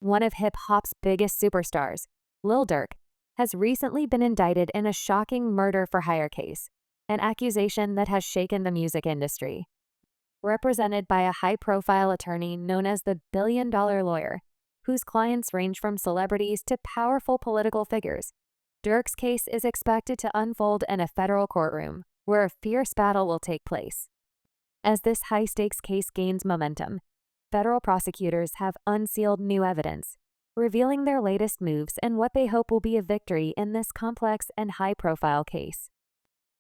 One of hip-hop's biggest superstars, Lil Durk, has recently been indicted in a shocking murder-for-hire case, an accusation that has shaken the music industry. Represented by a high-profile attorney known as the billion-dollar lawyer, whose clients range from celebrities to powerful political figures, Durk's case is expected to unfold in a federal courtroom, where a fierce battle will take place. As this high-stakes case gains momentum, federal prosecutors have unsealed new evidence, revealing their latest moves and what they hope will be a victory in this complex and high-profile case.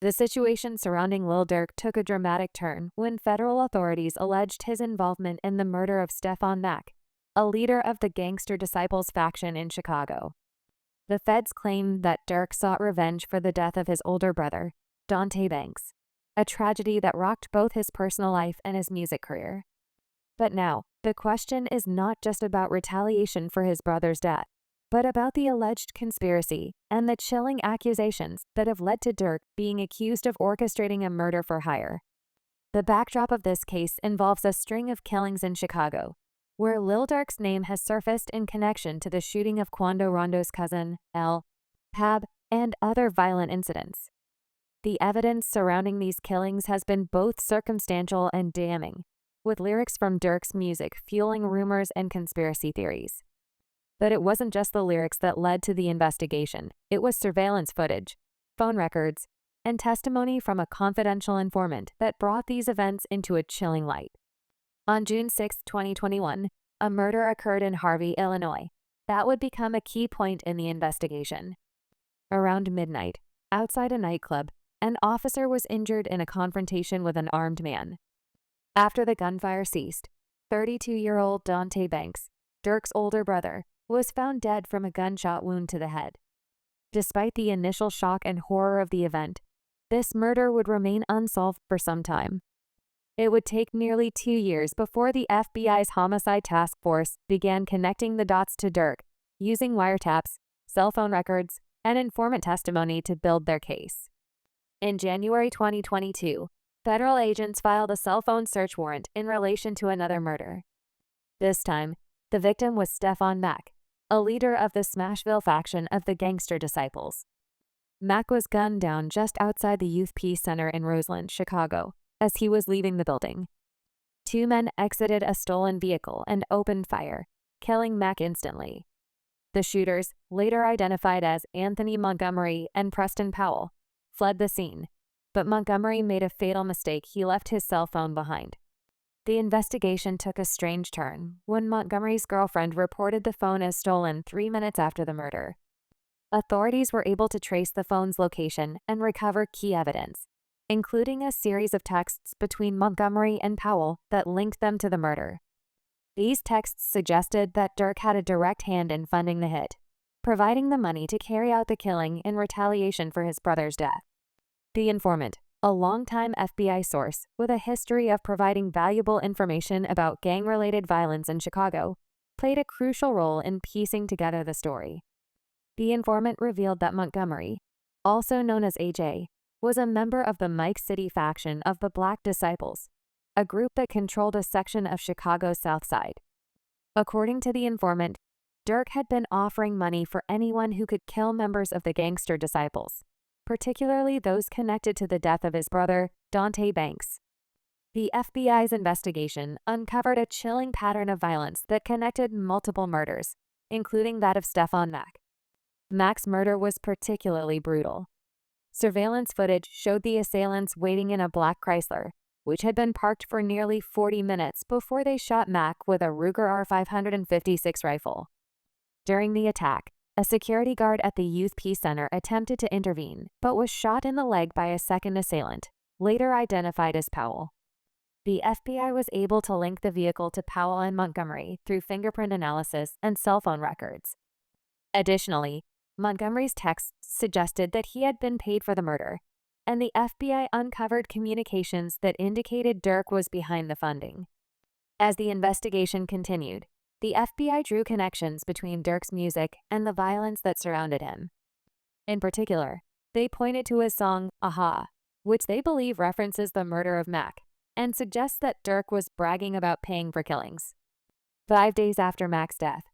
The situation surrounding Lil Durk took a dramatic turn when federal authorities alleged his involvement in the murder of Stephon Mack, a leader of the Gangster Disciples faction in Chicago. The feds claimed that Durk sought revenge for the death of his older brother, Dthang, a tragedy that rocked both his personal life and his music career. But now, the question is not just about retaliation for his brother's death, but about the alleged conspiracy and the chilling accusations that have led to Durk being accused of orchestrating a murder for hire. The backdrop of this case involves a string of killings in Chicago, where Lil Durk's name has surfaced in connection to the shooting of Quando Rondo's cousin, L. Pab, and other violent incidents. The evidence surrounding these killings has been both circumstantial and damning, with lyrics from Durk's music fueling rumors and conspiracy theories. But it wasn't just the lyrics that led to the investigation. It was surveillance footage, phone records, and testimony from a confidential informant that brought these events into a chilling light. On June 6, 2021, a murder occurred in Harvey, Illinois. That would become a key point in the investigation. Around midnight, outside a nightclub, an officer was injured in a confrontation with an armed man. After the gunfire ceased, 32-year-old Dthang Banks, Durk's older brother, was found dead from a gunshot wound to the head. Despite the initial shock and horror of the event, this murder would remain unsolved for some time. It would take nearly 2 years before the FBI's Homicide Task Force began connecting the dots to Durk, using wiretaps, cell phone records, and informant testimony to build their case. In January 2022, federal agents filed a cell phone search warrant in relation to another murder. This time, the victim was Stephon Mack, a leader of the Smashville faction of the Gangster Disciples. Mack was gunned down just outside the Youth Peace Center in Roseland, Chicago, as he was leaving the building. 2 men exited a stolen vehicle and opened fire, killing Mack instantly. The shooters, later identified as Anthony Montgomery and Preston Powell, fled the scene, but Montgomery made a fatal mistake. He left his cell phone behind. The investigation took a strange turn when Montgomery's girlfriend reported the phone as stolen 3 minutes after the murder. Authorities were able to trace the phone's location and recover key evidence, including a series of texts between Montgomery and Powell that linked them to the murder. These texts suggested that Durk had a direct hand in funding the hit, providing the money to carry out the killing in retaliation for his brother's death. The informant, a longtime FBI source with a history of providing valuable information about gang-related violence in Chicago, played a crucial role in piecing together the story. The informant revealed that Montgomery, also known as AJ, was a member of the Mike City faction of the Black Disciples, a group that controlled a section of Chicago's South Side. According to the informant, Durk had been offering money for anyone who could kill members of the Gangster Disciples, particularly those connected to the death of his brother, Dthang Banks. The FBI's investigation uncovered a chilling pattern of violence that connected multiple murders, including that of Stephon Mack. Mack's murder was particularly brutal. Surveillance footage showed the assailants waiting in a black Chrysler, which had been parked for nearly 40 minutes before they shot Mack with a Ruger R556 rifle. During the attack, a security guard at the Youth Peace Center attempted to intervene, but was shot in the leg by a second assailant, later identified as Powell. The FBI was able to link the vehicle to Powell and Montgomery through fingerprint analysis and cell phone records. Additionally, Montgomery's texts suggested that he had been paid for the murder, and the FBI uncovered communications that indicated Durk was behind the funding. As the investigation continued, the FBI drew connections between Durk's music and the violence that surrounded him. In particular, they pointed to his song, Aha, which they believe references the murder of Mack, and suggests that Durk was bragging about paying for killings. 5 days after Mack's death,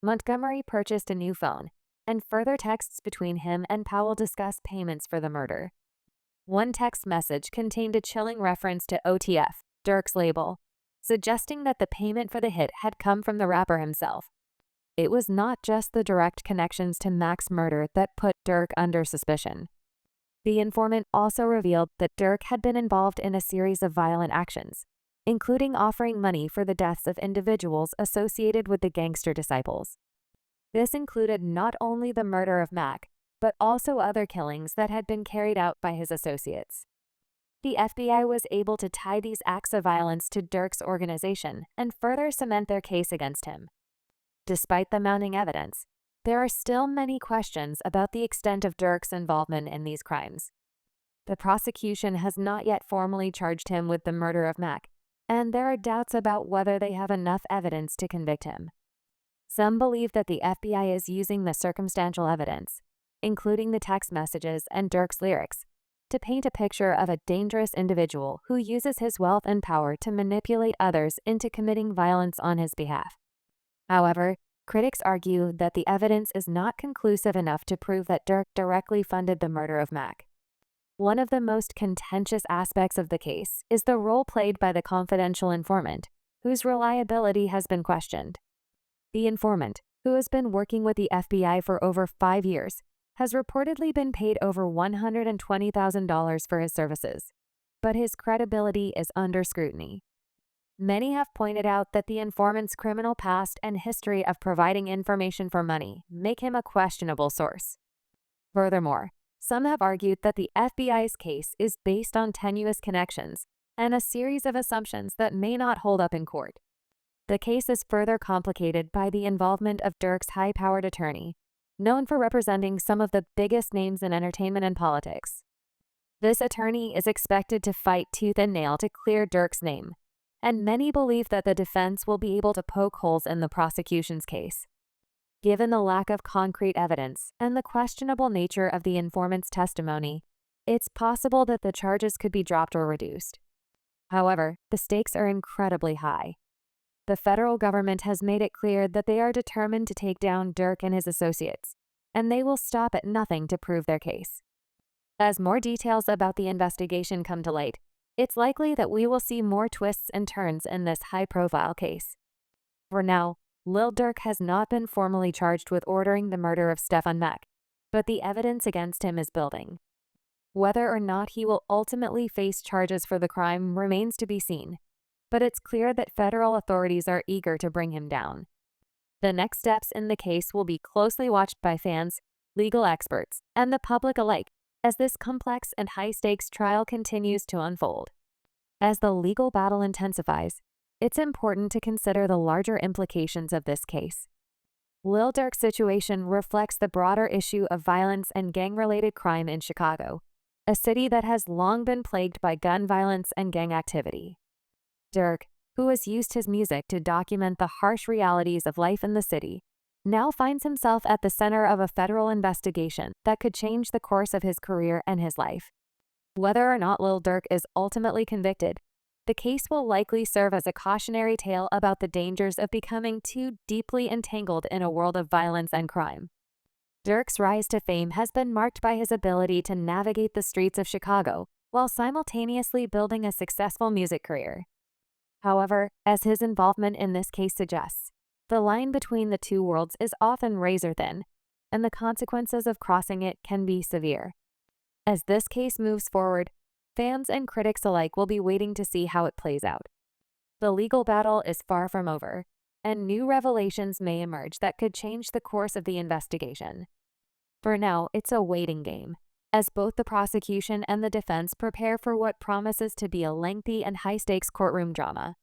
Montgomery purchased a new phone, and further texts between him and Powell discuss payments for the murder. One text message contained a chilling reference to OTF, Durk's label, suggesting that the payment for the hit had come from the rapper himself. It was not just the direct connections to Mac's murder that put Durk under suspicion. The informant also revealed that Durk had been involved in a series of violent actions, including offering money for the deaths of individuals associated with the gangster disciples. This included not only the murder of Mac, but also other killings that had been carried out by his associates. The FBI was able to tie these acts of violence to Durk's organization and further cement their case against him. Despite the mounting evidence, there are still many questions about the extent of Durk's involvement in these crimes. The prosecution has not yet formally charged him with the murder of Mac, and there are doubts about whether they have enough evidence to convict him. Some believe that the FBI is using the circumstantial evidence, including the text messages and Durk's lyrics, to paint a picture of a dangerous individual who uses his wealth and power to manipulate others into committing violence on his behalf. However, critics argue that the evidence is not conclusive enough to prove that Durk directly funded the murder of Mac. One of the most contentious aspects of the case is the role played by the confidential informant, whose reliability has been questioned. The informant, who has been working with the FBI for over 5 years, has reportedly been paid over $120,000 for his services, but his credibility is under scrutiny. Many have pointed out that the informant's criminal past and history of providing information for money make him a questionable source. Furthermore, some have argued that the FBI's case is based on tenuous connections and a series of assumptions that may not hold up in court. The case is further complicated by the involvement of Durk's high-powered attorney, known for representing some of the biggest names in entertainment and politics. This attorney is expected to fight tooth and nail to clear Durk's name, and many believe that the defense will be able to poke holes in the prosecution's case. Given the lack of concrete evidence and the questionable nature of the informant's testimony, it's possible that the charges could be dropped or reduced. However, the stakes are incredibly high. The federal government has made it clear that they are determined to take down Durk and his associates, and they will stop at nothing to prove their case. As more details about the investigation come to light, it's likely that we will see more twists and turns in this high-profile case. For now, Lil Durk has not been formally charged with ordering the murder of Stefan Mac, but the evidence against him is building. Whether or not he will ultimately face charges for the crime remains to be seen, but it's clear that federal authorities are eager to bring him down. The next steps in the case will be closely watched by fans, legal experts, and the public alike as this complex and high-stakes trial continues to unfold. As the legal battle intensifies, it's important to consider the larger implications of this case. Lil Durk's situation reflects the broader issue of violence and gang-related crime in Chicago, a city that has long been plagued by gun violence and gang activity. Durk, who has used his music to document the harsh realities of life in the city, now finds himself at the center of a federal investigation that could change the course of his career and his life. Whether or not Lil Durk is ultimately convicted, the case will likely serve as a cautionary tale about the dangers of becoming too deeply entangled in a world of violence and crime. Durk's rise to fame has been marked by his ability to navigate the streets of Chicago while simultaneously building a successful music career. However, as his involvement in this case suggests, the line between the two worlds is often razor-thin, and the consequences of crossing it can be severe. As this case moves forward, fans and critics alike will be waiting to see how it plays out. The legal battle is far from over, and new revelations may emerge that could change the course of the investigation. For now, it's a waiting game, as both the prosecution and the defense prepare for what promises to be a lengthy and high-stakes courtroom drama.